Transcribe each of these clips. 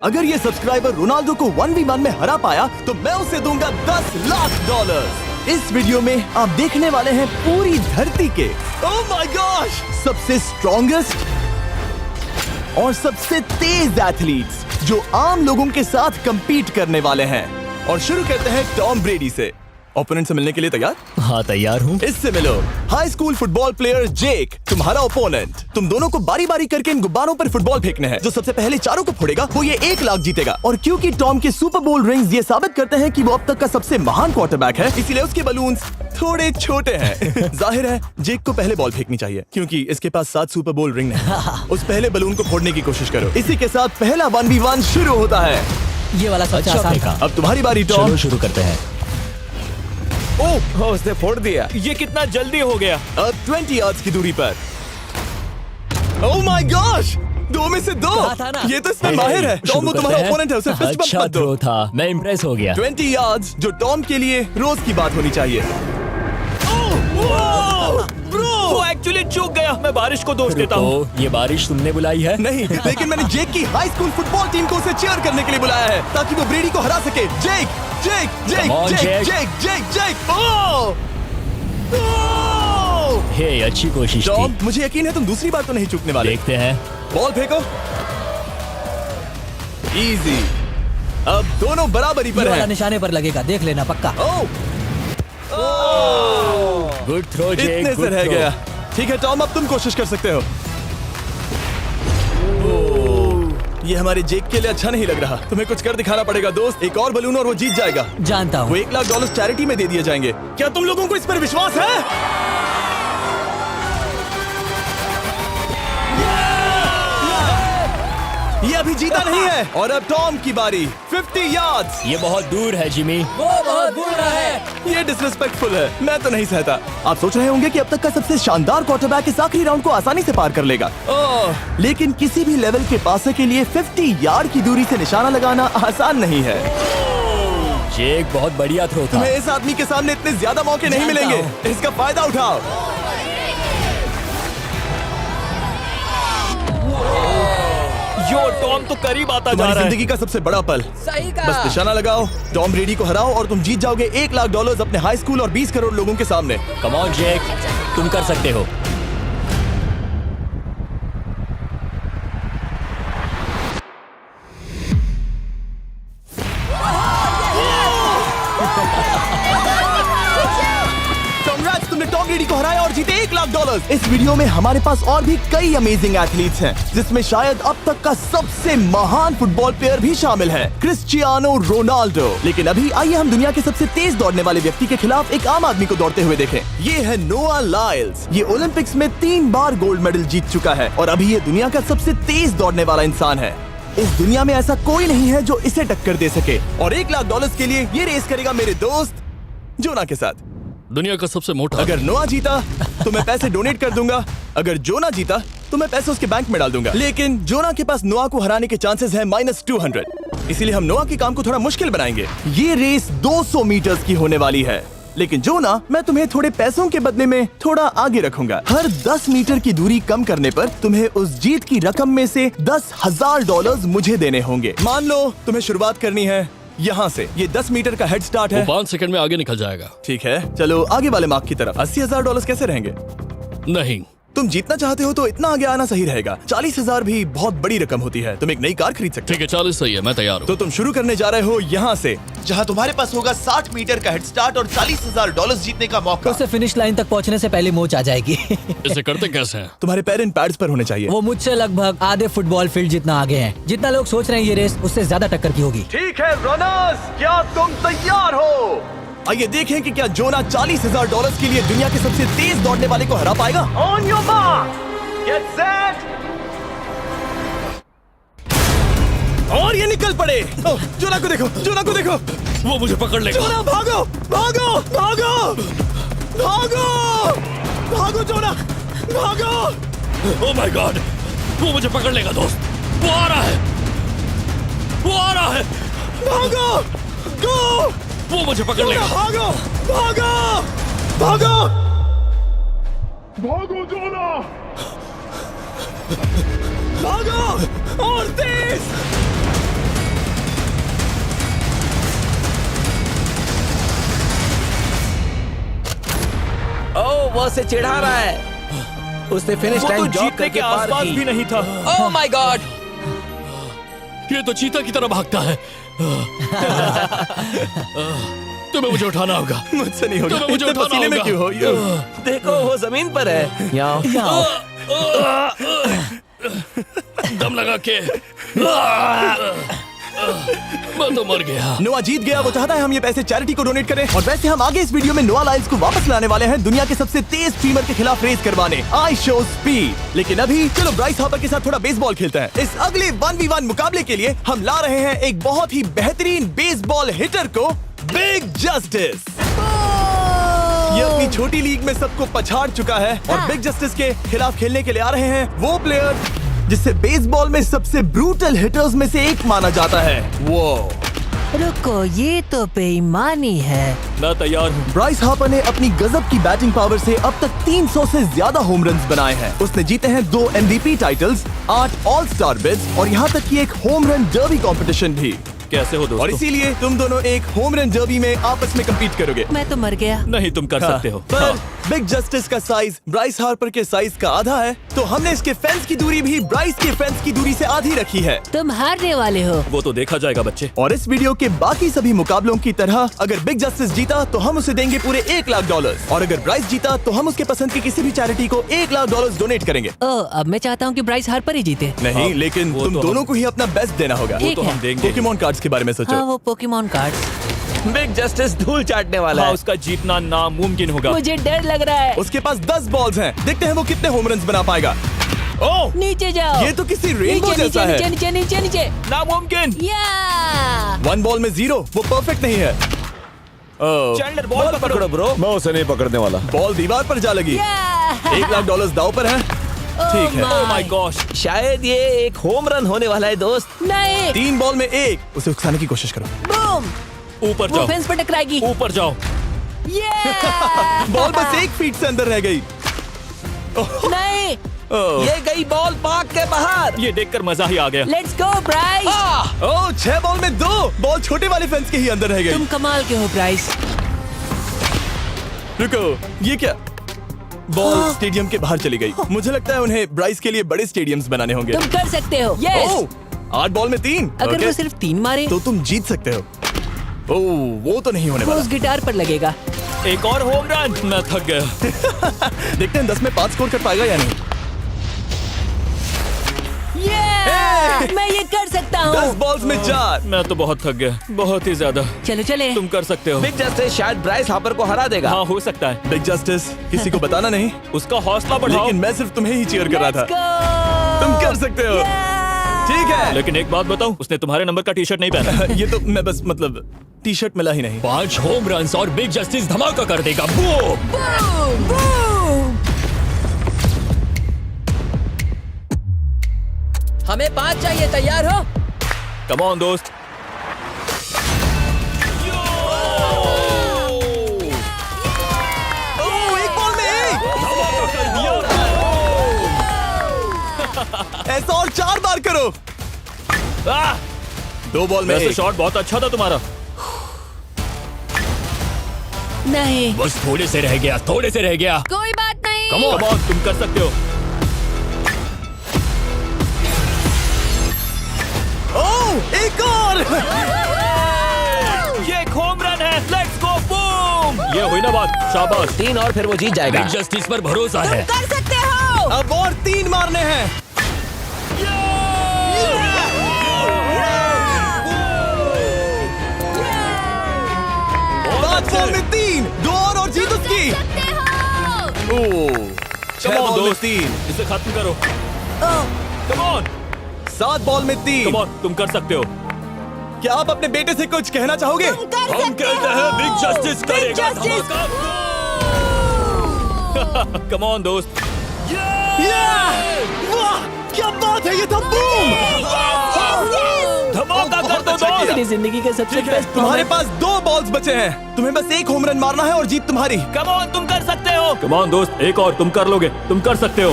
अगर ये subscriber Ronaldo को 1v1 में हरा पाया तो मैं उसे दूंगा $10 लाख। इस वीडियो में आप देखने वाले हैं पूरी धरती के ओह माय गॉश सबसे स्ट्रॉन्गेस्ट और सबसे तेज एथलीट्स जो आम लोगों के साथ compete करने वाले हैं। और शुरू करते हैं टॉम ब्रेडी से। ओपोनेंट से मिलने के लिए तैयार? हाँ तैयार हूँ। इससे मिलो। हाई स्कूल फुटबॉल प्लेयर जेक तुम्हारा ओपोनेंट। तुम दोनों को बारी बारी करके इन गुब्बारों पर फुटबॉल फेंकने हैं। जो सबसे पहले चारों को फोड़ेगा वो ये 1 लाख जीतेगा। और क्योंकि टॉम के सुपर बोल रिंग्स ये साबित करते हैं कि वो अब तक का सबसे महान क्वार्टरबैक है, इसीलिए उसके बलून्स थोड़े छोटे हैं। जाहिर है जेक को पहले बॉल फेंकनी चाहिए क्योंकि इसके पास 7 सुपर बोल रिंग नहीं। उस पहले बलून को फोड़ने की कोशिश करो। इसी के साथ पहला 1v1 शुरू होता है। ये वाला सबसे आसान था। अब तुम्हारी बारी टॉम। शुरू करते हैं। ओह उसने फोड़ दिया। ये कितना जल्दी हो गया। अब 20 यार्ड्स की दूरी पर। ओह माय गॉश 2 में से 2। ये तो इसमें माहिर है। टॉम वो तुम्हारा ओपोनेंट है, उसे फिस्ट बम्प मत दो। था, मैं इम्प्रेस हो गया। 20 यार्ड्स जो टॉम के लिए रोज की बात होनी चाहिए। वो एक्चुअली चूक गया। मैं बारिश को दोष देता हूँ। ये बारिश तुमने बुलाई है? नहीं, लेकिन मैंने जेक की हाई स्कूल फुटबॉल टीम को उसे चीयर करने के लिए बुलाया है ताकि वो ब्रेडी को हरा सके। जेक जेक जेक जेक जेक जेक जेक ओह हे अच्छी कोशिश टॉम, थी। मुझे यकीन है तुम दूसरी बार तो नहीं चूकने वाले। देखते हैं। बॉल फेंको। इजी। अब दोनों बराबरी पर हैं। निशाने पर लगेगा, देख लेना पक्का। गुड थ्रो जेक। इतने से रह गया। ठीक है टॉम, अब तुम कोशिश कर सकते हो। ये हमारे जेक के लिए अच्छा नहीं लग रहा। तुम्हें कुछ कर दिखाना पड़ेगा दोस्त। एक और बलून और वो जीत जाएगा। जानता हूँ। वो $1 लाख चैरिटी में दे दिए जाएंगे। क्या तुम लोगों को इस पर विश्वास है? ये अभी जीता नहीं है। और अब टॉम की बारी। 50 यार्ड्स। ये बहुत दूर है जिमी। वो बहुत बुरा है। ये डिसरिस्पेक्टफुल है। मैं तो नहीं सहता। आप सोच रहे होंगे कि अब तक का सबसे शानदार क्वार्टरबैक इस आखिरी राउंड को आसानी से पार कर लेगा। लेकिन किसी भी लेवल के पासे के लिए 50 यार्ड की दूरी से निशाना लगाना आसान नहीं है। जेक बहुत बढ़िया थ्रो था। तुम्हें इस आदमी के सामने इतने ज्यादा मौके नहीं मिलेंगे। इसका फायदा उठाओ। यो टॉम तो करीब आता जा तुम्हारी रहा है। जिंदगी का सबसे बड़ा पल। सही कहा। बस निशाना लगाओ, टॉम ब्रेडी को हराओ और तुम जीत जाओगे $1 लाख अपने हाई स्कूल और 20 करोड़ लोगों के सामने। कम ऑन जेक, तुम कर सकते हो। Congrats, तुमने टॉम ब्रेडी को हराया और जीते $1 लाख। इस वीडियो में हमारे पास और भी कई अमेजिंग एथलीट्स हैं, जिसमें शायद अब तक का सबसे महान फुटबॉल प्लेयर भी शामिल है, क्रिस्टियानो रोनाल्डो। लेकिन अभी आइए हम दुनिया के सबसे तेज दौड़ने वाले व्यक्ति के खिलाफ एक आम आदमी को दौड़ते हुए देखें। ये है नोआ लाइल्स। ये ओलंपिक्स में 3 बार गोल्ड मेडल जीत चुका है और अभी ये दुनिया का सबसे तेज दौड़ने वाला इंसान है। इस दुनिया में ऐसा कोई नहीं है जो इसे टक्कर दे सके। और $1 लाख के लिए ये रेस करेगा मेरे दोस्त जोना के साथ। दुनिया का सबसे मोटा। अगर नोआ जीता तो मैं पैसे डोनेट कर दूंगा। अगर जोना जीता तो मैं पैसे उसके बैंक में डाल दूंगा। लेकिन जोना के पास नोआ को हराने के चांसेस हैं -200। इसीलिए हम नोआ के काम को थोड़ा मुश्किल बनाएंगे। ये रेस 200 मीटर्स की होने वाली है। लेकिन जोना, मैं तुम्हें थोड़े पैसों के बदले में थोड़ा आगे रखूंगा। हर 10 मीटर की दूरी कम करने पर तुम्हें उस जीत की रकम में से $10,000 मुझे देने होंगे। मान लो तुम्हें शुरुआत करनी है यहाँ से। ये 10 मीटर का हेड स्टार्ट है। 5 सेकंड में आगे निकल जाएगा। ठीक है, चलो आगे वाले मार्क की तरफ। $80,000 कैसे रहेंगे? नहीं, तुम जीतना चाहते हो तो इतना आगे आना सही रहेगा। 40,000 भी बहुत बड़ी रकम होती है। तुम एक नई कार खरीद सकते ठीक है 40 सही है, मैं तैयार हूँ। तो तुम शुरू करने जा रहे हो यहाँ से, जहाँ तुम्हारे पास होगा 60 मीटर का हेड स्टार्ट और $40,000 जीतने का मौका। उसे फिनिश लाइन तक पहुंचने से पहले मोच आ जाएगी। इसे करते कैसे हैं? तुम्हारे पैर इन पैड्स पर होने चाहिए। वो मुझसे लगभग आधे फुटबॉल फील्ड जितना आगे हैं। जितना लोग सोच रहे हैं ये रेस उससे ज्यादा टक्कर की होगी। ठीक है रनर्स, क्या तुम तैयार हो? आइए देखें कि क्या जोना $40,000 के लिए दुनिया के सबसे तेज दौड़ने वाले को हरा पाएगा। On your mark, get set, और ये निकल पड़े। जोना को देखो, जोना को देखो। वो मुझे पकड़ लेगा। जोना भागो, भागो, भागो, भागो, भागो जोना, भागो। ओह माय गॉड, वो मुझे पकड़ लेगा दोस्त। वो आ रहा है, वो आ रहा है। भागो, गो। वो मुझे पकड़ लेगा। भागो, भागो, भागो, भागो जोना, भागो और तेज। वो उसे चिढ़ा रहा है। उसने फिनिश वो तो लाइन जॉग जीतने करके के पार आसपास की। भी नहीं था। Oh my God! ये तो चीता की तरह भागता है। तुम्हें मुझे उठाना होगा। मुझसे नहीं होगा। तुम्हें मुझे इतने उठाना पसीने में होगा। क्यों हो? देखो वो जमीन पर है। यहाँ दम लगा के मैं तो मर गया। नोआ जीत गया। वो चाहता है हम ये पैसे चैरिटी को डोनेट करें। और वैसे हम आगे इस वीडियो में नोआ लाइल्स को वापस लाने वाले हैं दुनिया के सबसे तेज स्ट्रीमर के खिलाफ रेस करवाने, आई शो स्पीड। लेकिन अभी चलो ब्राइस हार्पर के साथ थोड़ा बेसबॉल खेलते हैं। इस अगले 1v1 मुकाबले के लिए हम ला रहे हैं एक बहुत ही बेहतरीन बेसबॉल हिटर को, बिग जस्टिस। ये अपनी छोटी लीग में सबको पछाड़ चुका है और बिग जस्टिस के खिलाफ खेलने के लिए आ रहे हैं वो प्लेयर जिसे बेसबॉल में सबसे ब्रूटल हिटर्स में से एक माना जाता है। वो रुको, ये तो बेईमानी है। मैं तैयार हूँ। ब्राइस हार्पर ने अपनी गजब की बैटिंग पावर से अब तक 300 से ज्यादा होम रन्स बनाए हैं। उसने जीते हैं 2 MVP titles, 8 all star bids और यहाँ तक कि एक होम रन डर्बी कंपटीशन भी। कैसे हो और दोस्तों? इसीलिए तुम दोनों एक होम रन डर्बी में आपस में कम्पीट करोगे। मैं तो मर गया। नहीं, तुम कर सकते हो। पर बिग जस्टिस का साइज ब्राइस हार्पर के साइज का आधा है, तो हमने इसके फेंस की दूरी भी ब्राइस के फेंस की दूरी से आधी रखी है। तुम हारने वाले हो। वो तो देखा जाएगा बच्चे। और इस वीडियो के बाकी सभी मुकाबलों की तरह अगर बिग जस्टिस जीता तो हम उसे देंगे पूरे $1 लाख और अगर ब्राइस जीता तो हम उसके पसंद की किसी भी चैरिटी को $1 लाख डोनेट करेंगे। ओ, अब मैं चाहता हूँ कि ब्राइस हार्पर ही जीते। नहीं, हाँ, लेकिन वो तुम तो दोनों हम- को ही अपना बेस्ट देना होगा। ठीक तो है। हम देंगे। पोकेमॉन कार्ड्स के बारे में हाँ, सोचो। वो पोकेमॉन कार्ड। बिग जस्टिस धूल चाटने वाला हाँ, है। उसका जीतना नामुमकिन होगा। मुझे डर लग रहा है। उसके पास 10 बॉल्स हैं। देखते हैं वो कितने होम रन्स बना पाएगा। ओह, नीचे जाओ। ये तो किसी रेनबो नीचे, जैसा नीचे, है। नीचे नीचे नीचे नामुमकिन। या 1 बॉल में 0, वो परफेक्ट नहीं है। चैंडलर बॉल पकड़ो ब्रो। मैं उसे नहीं पकड़ने वाला। बॉल दीवार पर जा लगी। $1 लाख दाव पर है। ठीक है। ओह माय गॉश। शायद ये एक होम रन होने वाला है दोस्त। नहीं। 3 बॉल में 1, उसे उकसाने की कोशिश करो। बूम। ऊपर वो जाओ। फेंस पर टकराएगी। ऊपर जाओ। बॉल बस 1 फीट से अंदर रह गई। नहीं। ये गई बॉल पार्क के बाहर। ये देखकर मजा ही आ गया। Let's go Bryce. Oh, 6 ball में 2, बॉल छोटे वाले फेंस के ही अंदर रह गई। तुम कमाल के हो ब्राइस। रुको, ये क्या? बॉल स्टेडियम के बाहर चली गई। मुझे लगता है उन्हें ब्राइस के लिए बड़े स्टेडियम्स बनाने होंगे। तुम कर सकते हो। यस। ओह, 8 बॉल में 3। अगर वो सिर्फ 3 मारे तो तुम जीत सकते हो। ओह, वो तो नहीं होने वो वाला। उस गिटार पर लगेगा। एक और होम रन। मैं थक गया। देखते हैं 10 में 5 स्कोर कर पाएगा या नहीं। ये मैं ये कर सकता 10 हूँ। बॉल्स में 4। मैं तो बहुत थक गया, बहुत ही ज्यादा। चलो चले। तुम कर सकते हो। बिग जस्टिस शायद ब्राइस हार्पर को हरा देगा। हाँ, हो सकता है। बिग जस्टिस, किसी को बताना नहीं। उसका हौसला बढ़ाओ। लेकिन मैं सिर्फ तुम्हें ही चीयर कर रहा Let's था। go! तुम कर सकते हो। ठीक है। लेकिन एक बात बताऊं, उसने तुम्हारे नंबर का टी शर्ट नहीं पहना। ये तो मैं बस मतलब टी शर्ट मिला ही नहीं। 5 होम रन्स और बिग जस्टिस धमाका कर देगा। बूम। हमें 5 चाहिए। तैयार हो? कम ऑन दोस्त। ओह, 1 बॉल में 1। ऐसा और 4 बार करो। 2 बॉल में वैसे 1। शॉट बहुत अच्छा था तुम्हारा। नहीं। बस थोड़े से रह गया, थोड़े से रह गया। कोई बात नहीं। कम ऑन, तुम कर सकते हो। ओह, एक और। ये एक होम रन है। Let's go boom. ये हुई ना बात। शाबाश। 3 और फिर वो जीत जाएगा। बिग जस्टिस पर भरोसा है। कर सकते हो। अब और 3 मारने हैं। 5 बॉल में 3, 2 और जीत उसकी। ओह, 6 बॉल में 3, इसे खत्म करो। कम ऑन, 7 बॉल में 3। कम ऑन, तुम कर सकते हो। क्या आप अपने बेटे से कुछ कहना चाहोगे? हम कहते हैं बिग जस्टिस करेगा धमाका। कम ऑन दोस्त। वाह, क्या बात है, ये था बूम। धमाका कर दो अच्छा किया। दोस्त। मेरी जिंदगी का सबसे ठीक है, बेस्ट तुम्हारे पास 2 बॉल्स बचे हैं। तुम्हें बस 1 होम रन मारना है और जीत तुम्हारी। कम ऑन, तुम कर सकते हो। कम ऑन दोस्त, एक और, तुम कर लोगे, तुम कर सकते हो।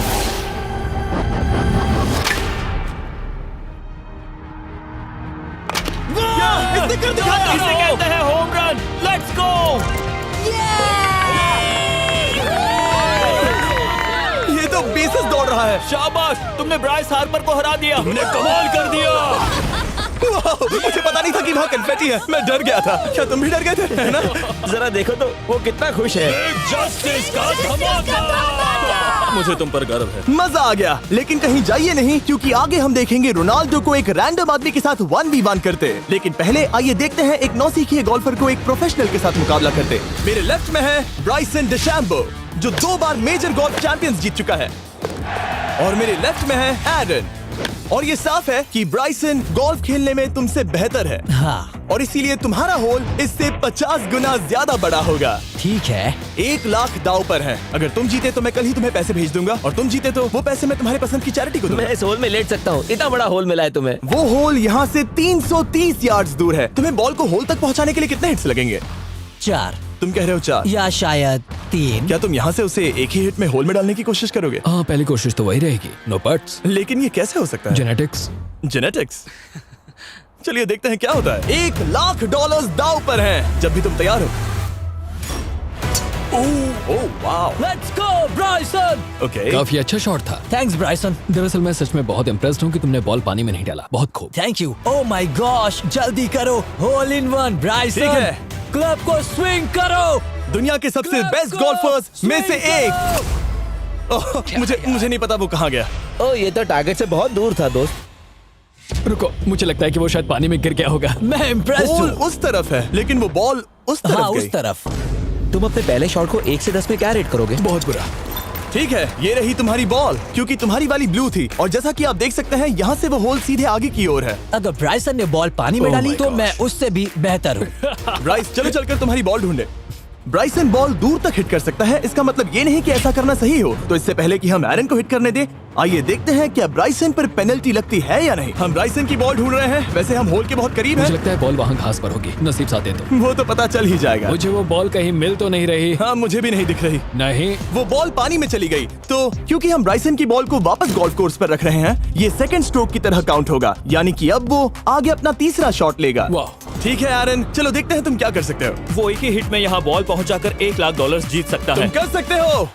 इसने कर दिखाया। इसे कहते हैं होम रन। Let's go. है। शाबाश, तुमने ब्राइस हार्पर को हरा दिया। तुमने कमाल कर दिया। वाह, मुझे पता नहीं था कि वहाँ कन्फेटी है। मैं डर गया था। क्या तुम भी डर गए थे? है ना? जरा देखो तो वो कितना खुश है। जस्टिस का धमाका। मुझे तुम पर गर्व है। मजा आ गया। लेकिन कहीं जाइए नहीं, क्योंकि आगे हम देखेंगे रोनाल्डो को एक रैंडम आदमी के साथ 1v1 करते। लेकिन पहले आइए देखते हैं एक नौसिखिए गोल्फर को एक प्रोफेशनल के साथ मुकाबला करते। मेरे लेफ्ट में है ब्राइसन डेशैम्बो, जो 2 बार मेजर गोल्फ चैंपियंस जीत चुका है, और मेरे लेफ्ट में है एरन। और ये साफ है कि ब्राइसन गोल्फ खेलने में तुमसे बेहतर है, हाँ और इसीलिए तुम्हारा होल इससे 50 गुना ज्यादा बड़ा होगा। ठीक है। 1 लाख दाव पर है। अगर तुम जीते तो मैं कल ही तुम्हें पैसे भेज दूंगा, और तुम जीते तो वो पैसे मैं तुम्हारे पसंद की चैरिटी को दूंगा। मैं इस होल में लेट सकता हूँ, इतना बड़ा होल मिला है तुम्हें। वो होल यहाँ से 330 यार्ड्स दूर है। तुम्हें बॉल को होल तक पहुँचाने के लिए कितने हिट्स लगेंगे? 4 तुम कह रहे हो 4? या शायद 3। क्या तुम यहाँ से उसे एक ही हिट में होल में डालने की कोशिश करोगे? हाँ, पहली कोशिश तो वही रहेगी। No buts. लेकिन ये कैसे हो सकता है? जेनेटिक्स। जेनेटिक्स। चलिए देखते हैं क्या होता है। $1 लाख दाव पर हैं। जब भी तुम तैयार हो। Oh wow. Let's go Bryson. Okay. काफी अच्छा शॉट था। Thanks Bryson. दरअसल मैं सच में बहुत इम्प्रेस्ड हूँ कि तुमने बॉल पानी में नहीं डाला। बहुत खूब। Thank you. Oh my gosh, जल्दी करो। Hole in one Bryson. ठीक है। क्लब को स्विंग करो। दुनिया के सबसे Club बेस्ट को गोल्फर्स में से swing एक। ओह, मुझे नहीं पता वो कहाँ गया। ओ, ये तो टारगेट से बहुत दूर था दोस्त। रुको, मुझे लगता है कि वो शायद पानी में गिर गया होगा। मैं इम्प्रेस्ड बॉल हूँ। उस तरफ है, लेकिन वो बॉल उस तरफ हाँ, गई। उस तरफ। तुम अपने पहले शॉट को 1 से 10 में क्या रेट करोगे? बहुत बुरा। ठीक है, ये रही तुम्हारी बॉल, क्योंकि तुम्हारी वाली ब्लू थी, और जैसा कि आप देख सकते हैं यहाँ से वो होल सीधे आगे की ओर है। अगर ब्राइसन ने बॉल पानी में Oh डाली my तो gosh. मैं उससे भी बेहतर हूँ। ब्राइस, चलो चलकर तुम्हारी बॉल ढूंढे। ब्राइसन बॉल दूर तक हिट कर सकता है, इसका मतलब ये नहीं कि ऐसा करना सही हो। तो इससे पहले कि हम एरन को हिट करने दें, आइए देखते हैं क्या ब्राइसन पर पेनल्टी लगती है या नहीं। हम ब्राइसन की बॉल ढूंढ रहे हैं। वैसे हम होल के बहुत करीब मुझे हैं। लगता है बॉल वहाँ घास पर होगी। नसीब साथ दे तो। वो तो पता चल ही जाएगा। मुझे वो बॉल कहीं मिल तो नहीं रही। हाँ, मुझे भी नहीं दिख रही। नहीं। वो बॉल पानी में चली गई। तो क्योंकि हम ब्राइसन की बॉल को वापस गोल्फ कोर्स पर रख रहे हैं, ये सेकंड स्ट्रोक की तरह काउंट होगा, यानी कि अब वो आगे अपना तीसरा शॉट लेगा। वाह। ठीक है एरन, चलो देखते हैं तुम क्या कर सकते हो। वो एक ही हिट में यहाँ बॉल पहुँचाकर $1 लाख जीत सकता तुम है। कर सकते हो।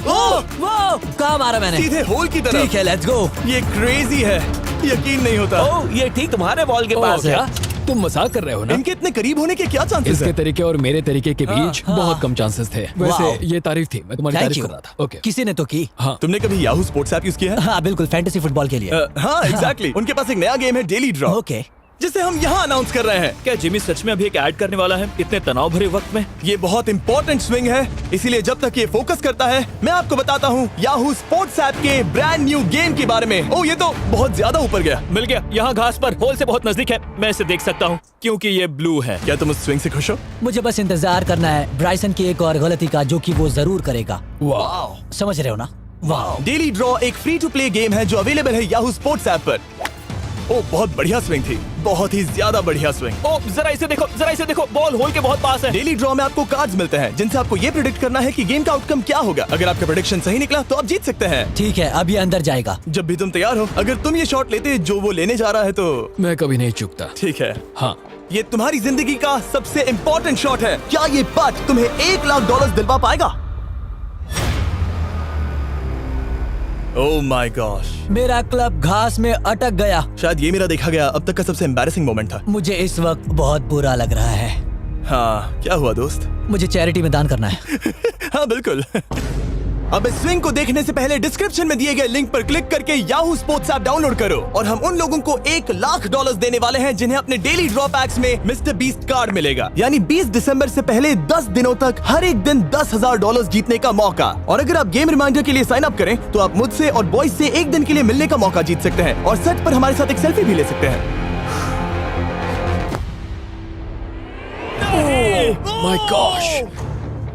ओह, वो कहाँ मारा मैंने? सीधे होल की तरफ। ठीक है, लेट्स गो। ये क्रेजी है, यकीन नहीं होता। ओ, ये ठीक तुम्हारे बॉल के पास है। क्या तुम मजाक कर रहे हो ना? इनके इतने करीब होने के क्या चांसेस इसके हैं? तरीके और मेरे तरीके के बीच हाँ। बहुत कम चांसेस थे। वैसे वाओ। ये तारीफ थी, मैं तुम्हारी थैंक तारीफ यू। कर रहा था। ओके। किसी ने तो की। हाँ। तुमने कभी याहू स्पोर्ट्स ऐप यूज किया है? हाँ बिल्कुल, फैंटेसी फुटबॉल के लिए। हाँ, एग्जैक्टली। उनके पास एक नया गेम है, डेली ड्रॉ, ओके। जिसे हम यहाँ अनाउंस कर रहे हैं। क्या जिमी सच में अभी एक ऐड करने वाला है इतने तनाव भरे वक्त में? ये बहुत इंपॉर्टेंट स्विंग है, इसीलिए जब तक ये फोकस करता है, मैं आपको बताता हूँ याहू स्पोर्ट्स ऐप के ब्रांड न्यू गेम के बारे में। ओह, ये तो बहुत ज्यादा ऊपर गया। मिल गया, यहाँ घास पर होल से बहुत नजदीक है। मैं इसे देख सकता हूँ क्योंकि ये ब्लू है। क्या तुम उस स्विंग से खुश हो? मुझे बस इंतजार करना है ब्राइसन की एक और गलती का, जो कि वो जरूर करेगा। वाह। समझ रहे हो ना? वाह। डेली ड्रॉ एक फ्री टू प्ले गेम है जो अवेलेबल है याहू स्पोर्ट्स ऐप पर। ओह, बहुत बढ़िया स्विंग थी, बहुत ही ज्यादा बढ़िया स्विंग। ओ, जरा इसे देखो, बॉल होल के बहुत पास है। डेली ड्रॉ में आपको कार्ड्स मिलते हैं, जिनसे आपको ये प्रेडिक्ट करना है कि गेम का आउटकम क्या होगा। अगर आपका प्रेडिक्शन सही निकला तो आप जीत सकते हैं। ठीक है, अब ये अंदर जाएगा। जब भी तुम तैयार हो, अगर तुम ये शॉट लेते जो वो लेने जा रहा है तो मैं कभी नहीं चूकता। ठीक है। हाँ। ये तुम्हारी जिंदगी का सबसे इम्पोर्टेंट शॉट है। क्या ये पट तुम्हें $1 लाख दिलवा पाएगा? ओह माय गॉश, मेरा क्लब घास में अटक गया। शायद ये मेरा देखा गया अब तक का सबसे एम्बैरेसिंग मोमेंट था। मुझे इस वक्त बहुत बुरा लग रहा है। हाँ, क्या हुआ दोस्त? मुझे चैरिटी में दान करना है। हाँ बिल्कुल। अब इस स्विंग को देखने से पहले डिस्क्रिप्शन में दिए गए लिंक पर क्लिक करके याहू स्पोर्ट्स ऐप डाउनलोड करो, और हम उन लोगों को $1 लाख देने वाले हैं जिन्हें अपने डेली ड्रॉ पैक्स में मिस्टर बीस्ट कार्ड मिलेगा। यानी 20 दिसंबर से पहले 10 दिनों तक हर एक दिन $10,000 जीतने का मौका। और अगर आप गेम रिमाइंडर के लिए साइन अप करें तो आप मुझसे और बॉयज से एक दिन के लिए मिलने का मौका जीत सकते हैं, और सेट पर हमारे साथ एक सेल्फी भी ले सकते हैं। माय गॉश,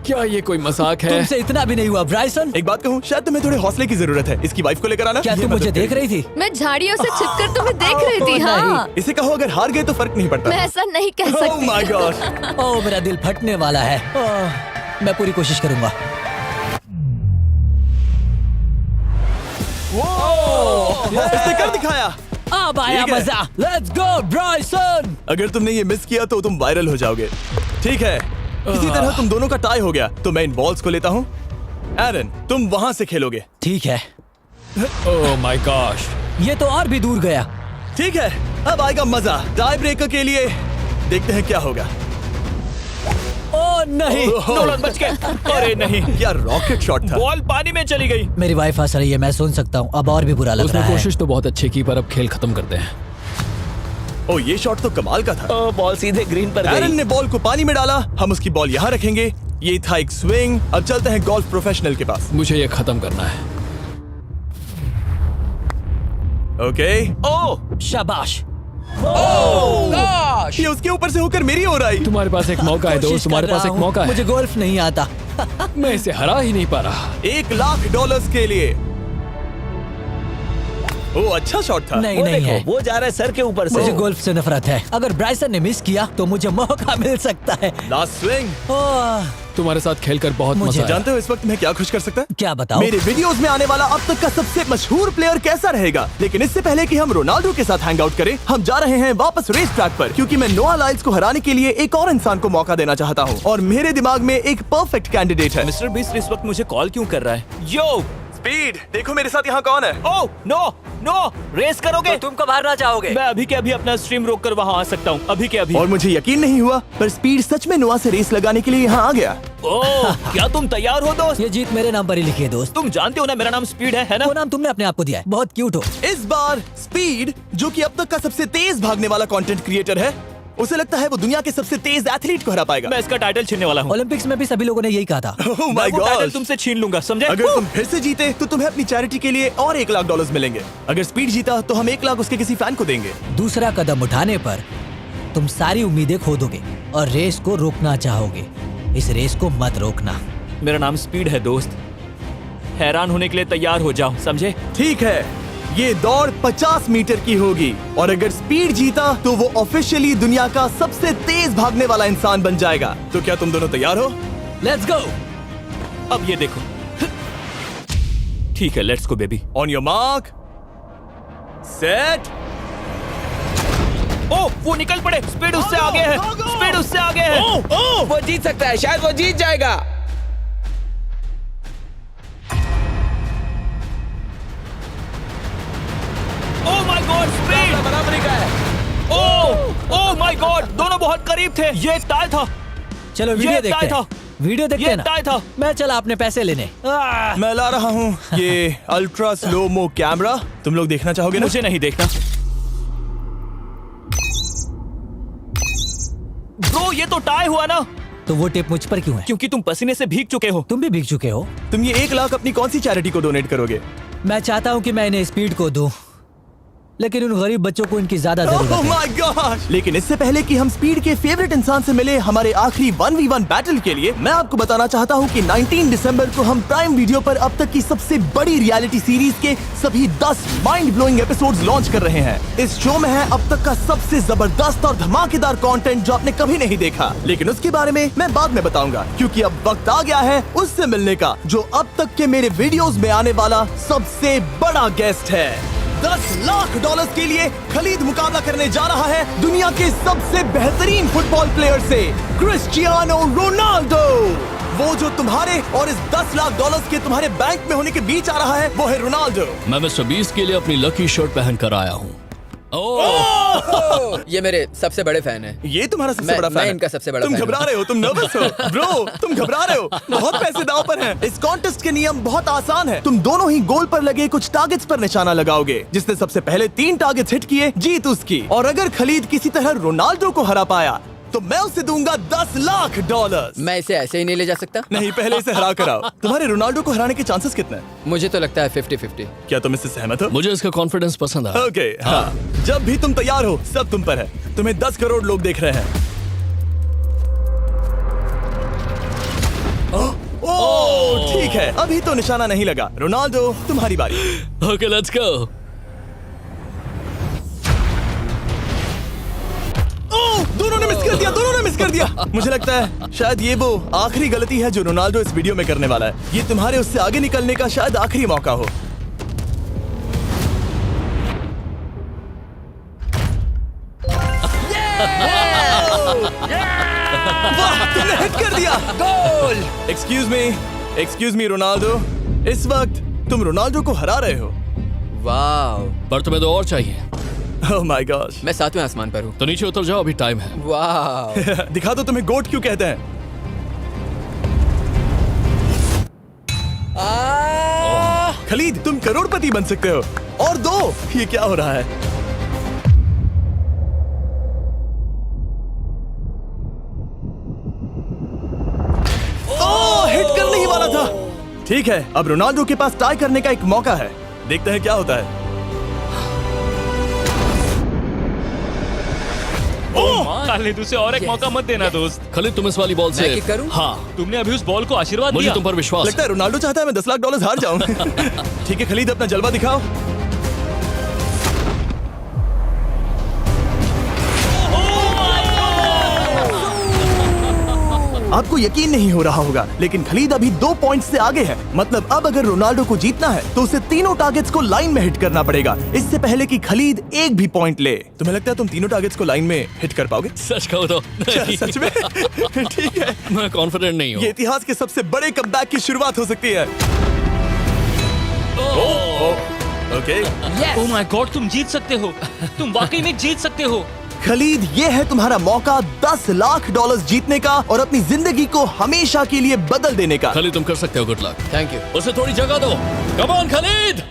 क्या ये कोई मजाक है? तुमसे इतना भी नहीं हुआ ब्राइसन। एक बात कहूँ, शायद तुम्हें थोड़े हौसले की जरूरत है। इसकी वाइफ को लेकर आना। क्या ये तुम मदद मुझे देख करेगी। रही थी? मैं झाड़ियों से छिपकर तुम्हें देख रही थी। हाँ, इसे कहो अगर हार गए तो फर्क नहीं पड़ता। मैं ऐसा नहीं कह Oh सकती। my gosh। ओह, मेरा दिल फटने वाला है। ओह, मैं पूरी कोशिश करूंगा। इसने कर दिखाया। अब आया ठीक है। मजा। Let's go Bryson. अगर तुमने ये मिस किया तो तुम वायरल हो जाओगे। ठीक है, इसी तरह तुम दोनों का टाई हो गया, तो मैं इन बॉल्स को लेता हूँ एरन, तुम वहां से खेलोगे। ठीक है, ओह माय गॉश। ये तो और भी दूर गया। ठीक है, अब आएगा मजा। टाई ब्रेकर के लिए देखते हैं क्या होगा। ओ नहीं, नोलन बच गए। अरे नहीं, क्या रॉकेट शॉट था। बॉल पानी में चली गई। मेरी वाइफ हंस रही है, मैं सुन सकता हूँ। अब और भी बुरा लग उसने रहा है। कोशिश तो बहुत अच्छी की, पर अब खेल खत्म करते हैं। ओ, ये शॉट तो कमाल का था। ओ, बॉल सीधे ग्रीन पर एरन गई। ने बॉल को पानी में डाला, हम उसकी बॉल यहाँ रखेंगे। ये था एक स्विंग। अब चलते हैं गोल्फ प्रोफेशनल के पास। मुझे ये खत्म करना है। ओके। ओ शाबाश। ये उसके ऊपर से होकर मेरी ओर आई। तुम्हारे पास एक मौका है दोस्त, कोशिश तुम्हारे कर पास रहा एक हूँ। मौका है। मुझे गोल्फ नहीं आता। मैं इसे हरा ही नहीं पा रहा। $1,00,000 के लिए। ओ, अच्छा शॉट था। नहीं वो नहीं देखो, है। वो जा रहा है सर के ऊपर से। मुझे गोल्फ से नफरत है। अगर ब्राइसन ने मिस किया तो मुझे मौका मिल सकता है। Last swing. ओह, तुम्हारे साथ खेलकर बहुत मुझे मजा आया। जानते हो इस वक्त मैं क्या खुश कर सकता है? क्या बताओ? मेरे वीडियोस में आने वाला अब तक का सबसे मशहूर प्लेयर कैसा रहेगा। लेकिन इससे पहले कि हम रोनाल्डो के साथ हैंग आउट करें, हम जा रहे हैं वापस रेस ट्रैक पर, क्योंकि मैं नोआ लाइल्स को हराने के लिए एक और इंसान को मौका देना चाहता हूँ और मेरे दिमाग में एक परफेक्ट कैंडिडेट है। मिस्टर बीस्ट इस वक्त मुझे कॉल क्यों कर रहा है? यो स्पीड, देखो मेरे साथ यहाँ कौन है। ओ नो नो, रेस करोगे? तुम कब हारना चाहोगे? मैं अभी के अभी अपना स्ट्रीम रोक कर वहाँ आ सकता हूँ, अभी के अभी। और मुझे यकीन नहीं हुआ, पर स्पीड सच में नोआ से रेस लगाने के लिए यहाँ आ गया। ओह, क्या तुम तैयार हो दोस्त? ये जीत मेरे नाम पर ही लिखी है दोस्त। तुम जानते हो ना मेरा नाम स्पीड है ना? वो नाम तुमने अपने आप को दिया है। बहुत क्यूट हो। इस बार स्पीड, जो कि अब तक का सबसे तेज भागने वाला कंटेंट क्रिएटर है, उसे लगता है वो दुनिया के सबसे तेज एथलीट को हरा पाएगा। मैं इसका टाइटल छीनने वाला हूँ। ओलंपिक्स में भी सभी लोगों ने यही कहा था। Oh my मैं वो टाइटल gosh! तुमसे छीन लूंगा, समझे? अगर तुम फिर से जीते तो तुम्हें अपनी चैरिटी के लिए और $1,00,000 मिलेंगे। अगर स्पीड जीता तो हम 1,00,000 उसके किसी फैन को देंगे। दूसरा कदम उठाने पर तुम सारी उम्मीदें खो दोगे और रेस को रोकना चाहोगे। इस रेस को मत रोकना। मेरा नाम स्पीड है दोस्त। हैरान होने के लिए तैयार हो जाओ, समझे? ठीक है, ये दौड़ 50 मीटर की होगी और अगर स्पीड जीता तो वो ऑफिशियली दुनिया का सबसे तेज भागने वाला इंसान बन जाएगा। तो क्या तुम दोनों तैयार हो? Let's go. अब ये देखो। ठीक है, let's go baby. On your mark, set. ओ, वो निकल पड़े। स्पीड उससे आगे है। स्पीड उससे आगे है। वो जीत सकता है, शायद वो जीत जाएगा। ओह माय गॉड, स्पीड बराबरी का है। ओह माय गॉड, दोनों बहुत करीब थे। ये टाई था। चलो वीडियो ये देखते टाई था। हैं। वीडियो देखते ये हैं ना। टाई था। मैं चला अपने पैसे लेने। मैं ला रहा हूँ ये अल्ट्रा स्लो मो कैमरा। तुम लोग देखना चाहोगे ना? मुझे नहीं देखना। ब्रो, ये तो टाई हुआ ना? तो वो टिप मुझ पर क्यों है? क्योंकि तुम पसीने से भीग चुके हो। तुम भी भीग चुके हो। तुम ये 1,00,000 अपनी कौन सी चैरिटी को डोनेट करोगे? मैं चाहता हूँ कि मैं इन्हें स्पीड को दूं, लेकिन उन गरीब बच्चों को इनकी ज्यादा जरूरत Oh है। my gosh! लेकिन इससे पहले कि हम स्पीड के फेवरेट इंसान से मिले हमारे आखिरी 1v1 बैटल के लिए, मैं आपको बताना चाहता हूँ कि 19 दिसंबर को हम प्राइम वीडियो पर अब तक की सबसे बड़ी रियलिटी सीरीज के सभी 10 माइंड ब्लोइंग एपिसोड्स लॉन्च कर रहे हैं। इस शो में है अब तक का सबसे जबरदस्त और धमाकेदार कंटेंट जो आपने कभी नहीं देखा, लेकिन उसके बारे में मैं बाद में बताऊंगा, क्योंकि अब वक्त आ गया है उससे मिलने का जो अब तक के मेरे वीडियोस में आने वाला सबसे बड़ा गेस्ट है। $10,00,000 के लिए खलीद मुकाबला करने जा रहा है दुनिया के सबसे बेहतरीन फुटबॉल प्लेयर से, क्रिस्टियानो रोनाल्डो। वो जो तुम्हारे और इस $10,00,000 के तुम्हारे बैंक में होने के बीच आ रहा है, वो है रोनाल्डो। मैं मिस्टर बीस्ट के लिए अपनी लकी शर्ट पहन कर आया हूँ। ये मेरे सबसे बड़े फैन हैं। ये तुम्हारा सबसे मैं- बड़ा फैन मैं है। इनका सबसे बड़ा तुम फैन घबरा हूँ। रहे हो, तुम नर्वस हो ब्रो, तुम घबरा रहे हो। बहुत पैसे दांव पर हैं। इस कॉन्टेस्ट के नियम बहुत आसान है। तुम दोनों ही गोल पर लगे कुछ टारगेट्स पर निशाना लगाओगे। जिसने सबसे पहले 3 टारगेट्स हिट किए जीत उसकी। और अगर खलीद किसी तरह रोनाल्डो को हरा पाया तो मैं उसे दूंगा $10,00,000। मैं इसे ऐसे ही नहीं ले जा सकता। नहीं, पहले इसे हरा कर आओ। तुम्हारे रोनाल्डो को हराने के चांसेस कितने हैं? मुझे तो लगता है 50-50। क्या तुम इससे सहमत हो? मुझे इसका कॉन्फिडेंस पसंद आया। ओके, हाँ। जब भी तुम तैयार हो सब तुम पर है। तुम्हें 10 करोड़ लोग देख रहे हैं। ओह, ठीक है, अभी तो निशाना नहीं लगा। रोनाल्डो, तुम्हारी बारी। Okay, let's go. ओह, दोनों ने मिस कर दिया, दोनों ने मिस कर दिया। मुझे लगता है शायद ये वो आखिरी गलती है जो रोनाल्डो इस वीडियो में करने वाला है। ये तुम्हारे उससे आगे निकलने का शायद आखिरी मौका हो। वाह, तुमने हिट कर दिया। Goal! Excuse me, excuse me Ronaldo, इस वक्त तुम रोनाल्डो को हरा रहे हो। वाह, पर तुम्हें तो और चाहिए। ओह माय गॉश। मैं 7वें आसमान पर हूँ। तो नीचे उतर जाओ, अभी टाइम है। वाह, दिखा दो तुम्हें गोट क्यों कहते हैं। खलीद, तुम करोड़पति बन सकते हो। और दो, ये क्या हो रहा है? ओह, हिट करने ही वाला था। ठीक है, अब रोनाल्डो के पास टाई करने का एक मौका है। देखते हैं क्या होता है। खालिद, उसे और एक मौका मत देना दोस्त। खालिद, तुम इस वाली बॉल मैं से किक करूं? हाँ, तुमने अभी उस बॉल को आशीर्वाद मुझे दिया। तुम पर विश्वास लगता है रोनाल्डो चाहता है मैं $10 लाख हार जाऊं। ठीक है खलीद, अपना जलवा दिखाओ। आपको यकीन नहीं हो रहा होगा, लेकिन खलीद अभी 2 पॉइंट से आगे है। मतलब अब अगर रोनाल्डो को जीतना है तो उसे तीनों टारगेट्स को लाइन में हिट करना पड़ेगा, इससे पहले कि खलीद एक भी पॉइंट ले। तुम्हें लगता है तुम तीनों टारगेट्स को लाइन में हिट कर पाओगे? सच कहो तो नहीं। सच में? ठीक है, मैं कॉन्फिडेंट नहीं हूँ। ये इतिहास के सबसे बड़े कमबैक की शुरुआत हो सकती है। ओके, ओह माय गॉड, तुम जीत सकते हो। तुम वाकई में जीत सकते हो। खलीद, ये है तुम्हारा मौका $10 लाख जीतने का और अपनी जिंदगी को हमेशा के लिए बदल देने का। खालिद, तुम कर सकते हो। Good luck. Thank you. उसे थोड़ी जगह दो। Come on Khalid.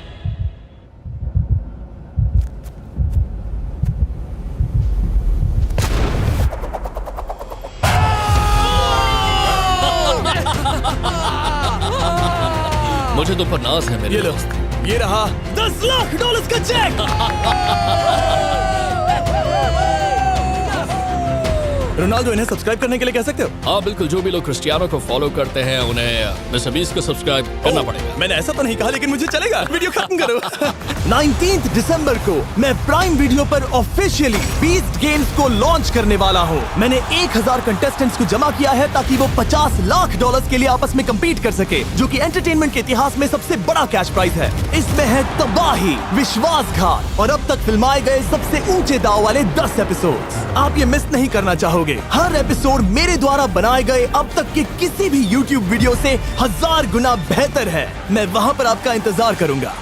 मुझे तुम पर नाज है मेरे ये लो, दोस्त। ये रहा $10 लाख का चेक। रोनाल्डो, इन्हें सब्सक्राइब करने के लिए कह सकते हो? हाँ बिल्कुल, जो भी लोग क्रिस्टियानो को फॉलो करते हैं उन्हें मिस्टर बीस्ट को सब्सक्राइब करना पड़ेगा। मैंने ऐसा तो नहीं कहा, लेकिन मुझे चलेगा। वीडियो खत्म करो। 19 दिसंबर को मैं प्राइम वीडियो पर ऑफिशियली बीस्ट गेम्स को लॉन्च करने वाला हूँ। मैंने 1000 कंटेस्टेंट्स को जमा किया है ताकि वो $50 लाख के लिए आपस में कम्पीट कर सके, जो कि एंटरटेनमेंट के इतिहास में सबसे बड़ा कैश प्राइज है। इसमें है तबाही, विश्वासघात और अब तक फिल्माए गए सबसे ऊंचे दाव वाले 10 एपिसोड्स। आप ये मिस नहीं करना चाहोगे। हर एपिसोड मेरे द्वारा बनाए गए अब तक के किसी भी YouTube वीडियो से 1000 गुना बेहतर है। मैं वहाँ पर आपका इंतजार करूंगा।